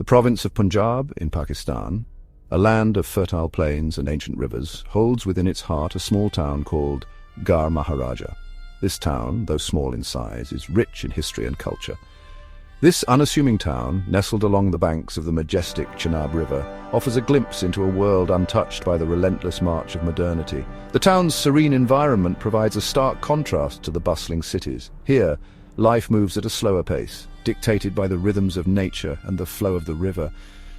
province of Punjab in Pakistan, a land of fertile plains and ancient rivers, holds within its heart a small town called Garh Mahārāja. This town, though small in size, is rich in history and culture. This unassuming town, nestled along the banks of the majestic Chenab River, offers a glimpse into a world untouched by the relentless march of modernity. The town's serene environment provides a stark contrast to the bustling cities. Here, life moves at a slower pace, dictated by the rhythms of nature and the flow of the river.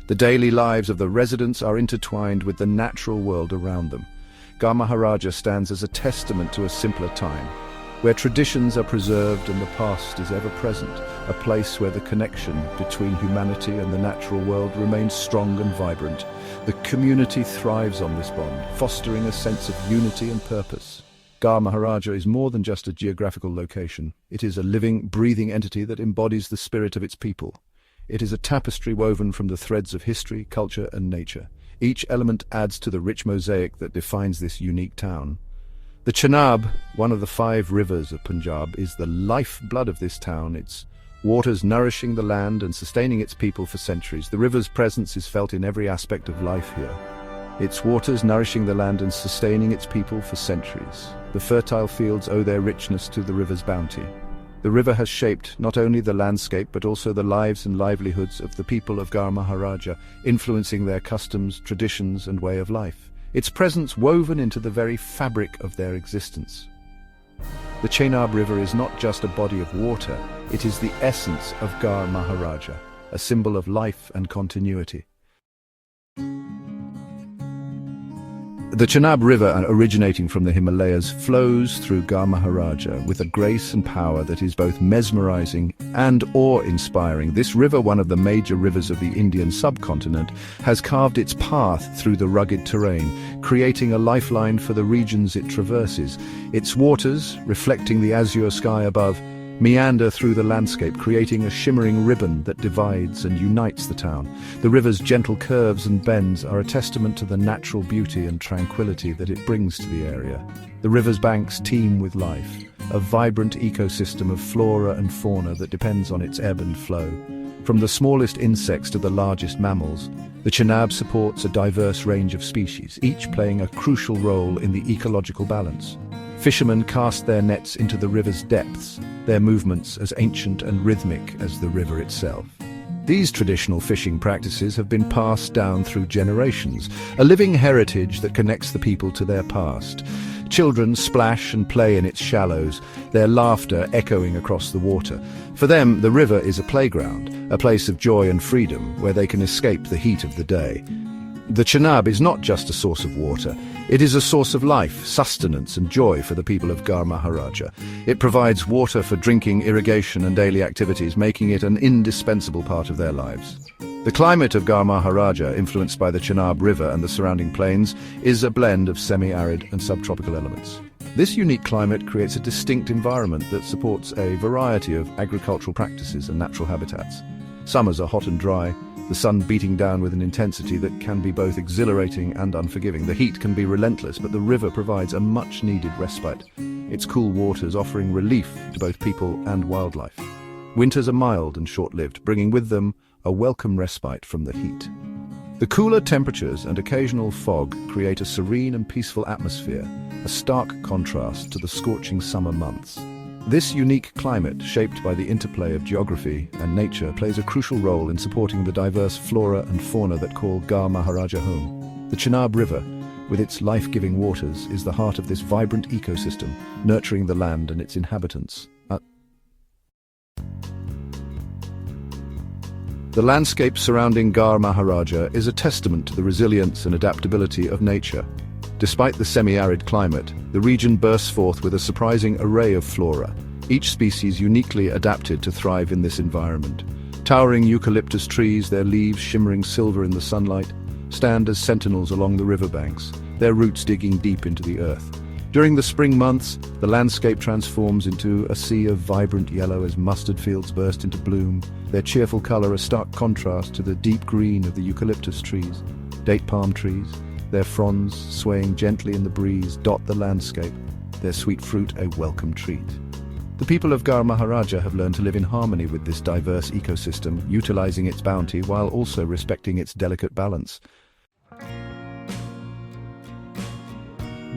The daily lives of the residents are intertwined with the natural world around them. Garh Mahārāja stands as a testament to a simpler time, where traditions are preserved and the past is ever present, a place where the connection between humanity and the natural world remains strong and vibrant. The community thrives on this bond, fostering a sense of unity and purpose. Garh Mahārāja is more than just a geographical location. It is a living, breathing entity that embodies the spirit of its people. It is a tapestry woven from the threads of history, culture, and nature. Each element adds to the rich mosaic that defines this unique town. The Chenab, one of the 5 rivers of Punjab, is the lifeblood of this town, its waters nourishing the land and sustaining its people for centuries. The river's presence is felt in every aspect of life here. Its waters nourishing the land and sustaining its people for centuries. The fertile fields owe their richness to the river's bounty. The river has shaped not only the landscape but also the lives and livelihoods of the people of Garh Mahārāja, influencing their customs, traditions, and way of life. Its presence woven into the very fabric of their existence. The Chenab River is not just a body of water, it is the essence of Garh Mahārāja, a symbol of life and continuity. The Chenab River, originating from the Himalayas, flows through Garh Mahārāja with a grace and power that is both mesmerizing and awe-inspiring. This river, one of the major rivers of the Indian subcontinent, has carved its path through the rugged terrain, creating a lifeline for the regions it traverses. Its waters, reflecting the azure sky above, meander through the landscape, creating a shimmering ribbon that divides and unites the town. The river's gentle curves and bends are a testament to the natural beauty and tranquility that it brings to the area. The river's banks teem with life, a vibrant ecosystem of flora and fauna that depends on its ebb and flow. From the smallest insects to the largest mammals, the Chenab supports a diverse range of species, each playing a crucial role in the ecological balance. Fishermen cast their nets into the river's depths, their movements as ancient and rhythmic as the river itself. These traditional fishing practices have been passed down through generations, a living heritage that connects the people to their past. Children splash and play in its shallows, their laughter echoing across the water. For them, the river is a playground, a place of joy and freedom where they can escape the heat of the day. The Chenab is not just a source of water, it is a source of life, sustenance and joy for the people of Garh Mahārāja. It provides water for drinking, irrigation and daily activities, making it an indispensable part of their lives. The climate of Garh Mahārāja, influenced by the Chenab River and the surrounding plains, is a blend of semi-arid and subtropical elements. This unique climate creates a distinct environment that supports a variety of agricultural practices and natural habitats. Summers are hot and dry, the sun beating down with an intensity that can be both exhilarating and unforgiving. The heat can be relentless, but the river provides a much-needed respite, its cool waters offering relief to both people and wildlife. Winters are mild and short-lived, bringing with them a welcome respite from the heat. The cooler temperatures and occasional fog create a serene and peaceful atmosphere, a stark contrast to the scorching summer months. This unique climate, shaped by the interplay of geography and nature, plays a crucial role in supporting the diverse flora and fauna that call Garh Mahārāja home. The Chenab River, with its life-giving waters, is the heart of this vibrant ecosystem, nurturing the land and its inhabitants. The landscape surrounding Garh Mahārāja is a testament to the resilience and adaptability of nature. Despite the semi-arid climate, the region bursts forth with a surprising array of flora, each species uniquely adapted to thrive in this environment. Towering eucalyptus trees, their leaves shimmering silver in the sunlight, stand as sentinels along the riverbanks, their roots digging deep into the earth. During the spring months, the landscape transforms into a sea of vibrant yellow as mustard fields burst into bloom, their cheerful color a stark contrast to the deep green of the eucalyptus trees. Date palm trees, their fronds swaying gently in the breeze, dot the landscape, their sweet fruit a welcome treat. The people of Garh Mahārāja have learned to live in harmony with this diverse ecosystem, utilizing its bounty while also respecting its delicate balance.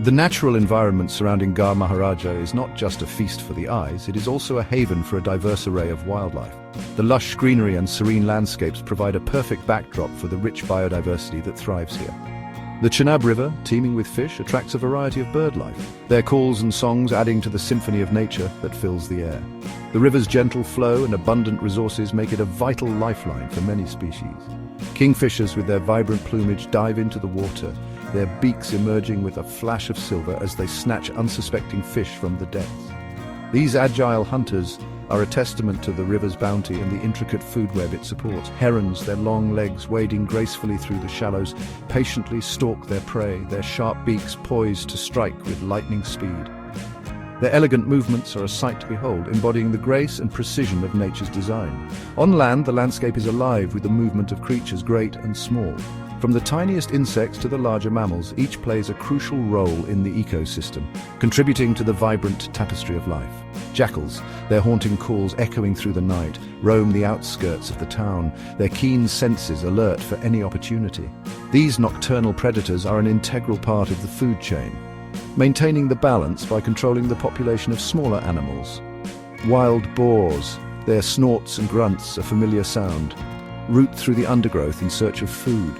The natural environment surrounding Garh Mahārāja is not just a feast for the eyes, it is also a haven for a diverse array of wildlife. The lush greenery and serene landscapes provide a perfect backdrop for the rich biodiversity that thrives here. The Chenab River, teeming with fish, attracts a variety of birdlife, their calls and songs adding to the symphony of nature that fills the air. The river's gentle flow and abundant resources make it a vital lifeline for many species. Kingfishers with their vibrant plumage dive into the water, their beaks emerging with a flash of silver as they snatch unsuspecting fish from the depths. These agile hunters are a testament to the river's bounty and the intricate food web it supports. Herons, their long legs wading gracefully through the shallows, patiently stalk their prey, their sharp beaks poised to strike with lightning speed. Their elegant movements are a sight to behold, embodying the grace and precision of nature's design. On land, the landscape is alive with the movement of creatures great and small. From the tiniest insects to the larger mammals, each plays a crucial role in the ecosystem, contributing to the vibrant tapestry of life. Jackals, their haunting calls echoing through the night, roam the outskirts of the town, their keen senses alert for any opportunity. These nocturnal predators are an integral part of the food chain, maintaining the balance by controlling the population of smaller animals. Wild boars, their snorts and grunts a familiar sound, root through the undergrowth in search of food.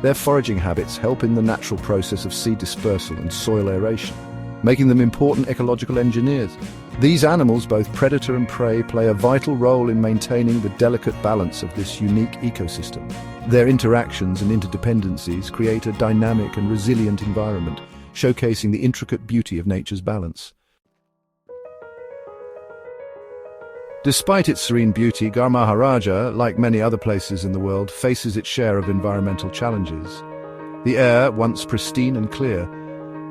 Their foraging habits help in the natural process of seed dispersal and soil aeration, making them important ecological engineers. These animals, both predator and prey, play a vital role in maintaining the delicate balance of this unique ecosystem. Their interactions and interdependencies create a dynamic and resilient environment, showcasing the intricate beauty of nature's balance. Despite its serene beauty, Garh Mahārāja, like many other places in the world, faces its share of environmental challenges. The air, once pristine and clear,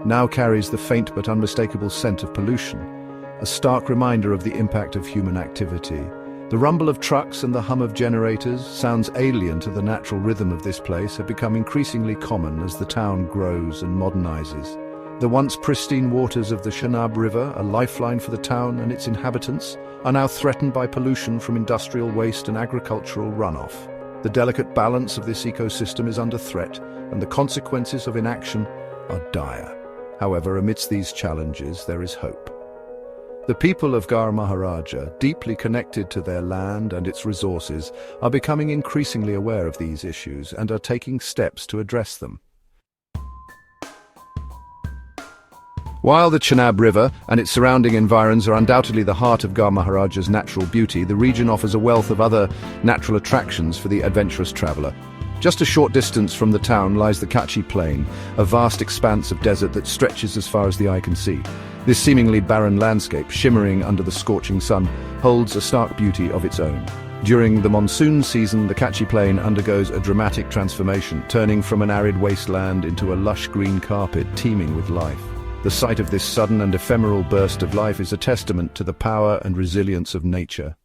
now carries the faint but unmistakable scent of pollution, a stark reminder of the impact of human activity. The rumble of trucks and the hum of generators, sounds alien to the natural rhythm of this place, have become increasingly common as the town grows and modernizes. The once pristine waters of the Chenab River, a lifeline for the town and its inhabitants, are now threatened by pollution from industrial waste and agricultural runoff. The delicate balance of this ecosystem is under threat, and the consequences of inaction are dire. However, amidst these challenges, there is hope. The people of Garh Mahārāja, deeply connected to their land and its resources, are becoming increasingly aware of these issues and are taking steps to address them. While the Chenab River and its surrounding environs are undoubtedly the heart of Garh Mahārāja's natural beauty, the region offers a wealth of other natural attractions for the adventurous traveler. Just a short distance from the town lies the Kachi Plain, a vast expanse of desert that stretches as far as the eye can see. This seemingly barren landscape, shimmering under the scorching sun, holds a stark beauty of its own. During the monsoon season, the Kachi Plain undergoes a dramatic transformation, turning from an arid wasteland into a lush green carpet teeming with life. The sight of this sudden and ephemeral burst of life is a testament to the power and resilience of nature.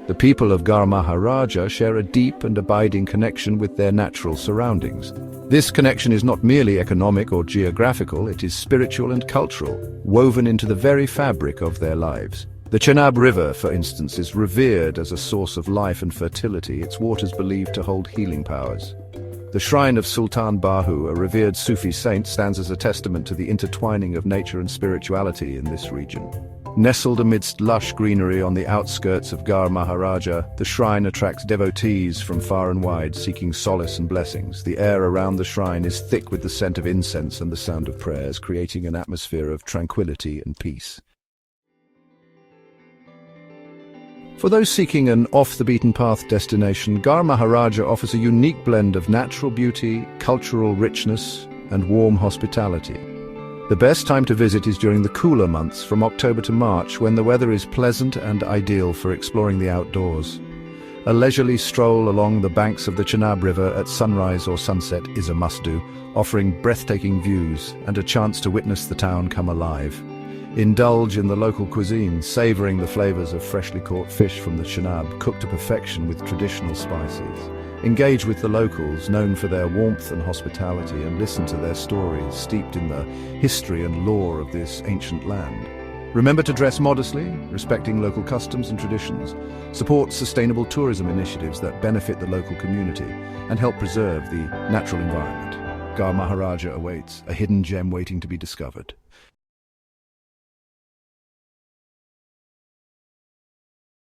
The people of Garh Mahārāja share a deep and abiding connection with their natural surroundings. This connection is not merely economic or geographical, it is spiritual and cultural, woven into the very fabric of their lives. The Chenab River, for instance, is revered as a source of life and fertility, its waters believed to hold healing powers. The shrine of Sultan Bahu, a revered Sufi saint, stands as a testament to the intertwining of nature and spirituality in this region. Nestled amidst lush greenery on the outskirts of Garh Mahārāja, the shrine attracts devotees from far and wide seeking solace and blessings. The air around the shrine is thick with the scent of incense and the sound of prayers, creating an atmosphere of tranquility and peace. For those seeking an off-the-beaten-path destination, Garh Mahārāja offers a unique blend of natural beauty, cultural richness, and warm hospitality. The best time to visit is during the cooler months, from October to March, when the weather is pleasant and ideal for exploring the outdoors. A leisurely stroll along the banks of the Chenab River at sunrise or sunset is a must-do, offering breathtaking views and a chance to witness the town come alive. Indulge in the local cuisine, savoring the flavors of freshly caught fish from the Chenab, cooked to perfection with traditional spices. Engage with the locals, known for their warmth and hospitality, and listen to their stories steeped in the history and lore of this ancient land. Remember to dress modestly, respecting local customs and traditions. Support sustainable tourism initiatives that benefit the local community and help preserve the natural environment. Garh Mahārāja awaits, a hidden gem waiting to be discovered.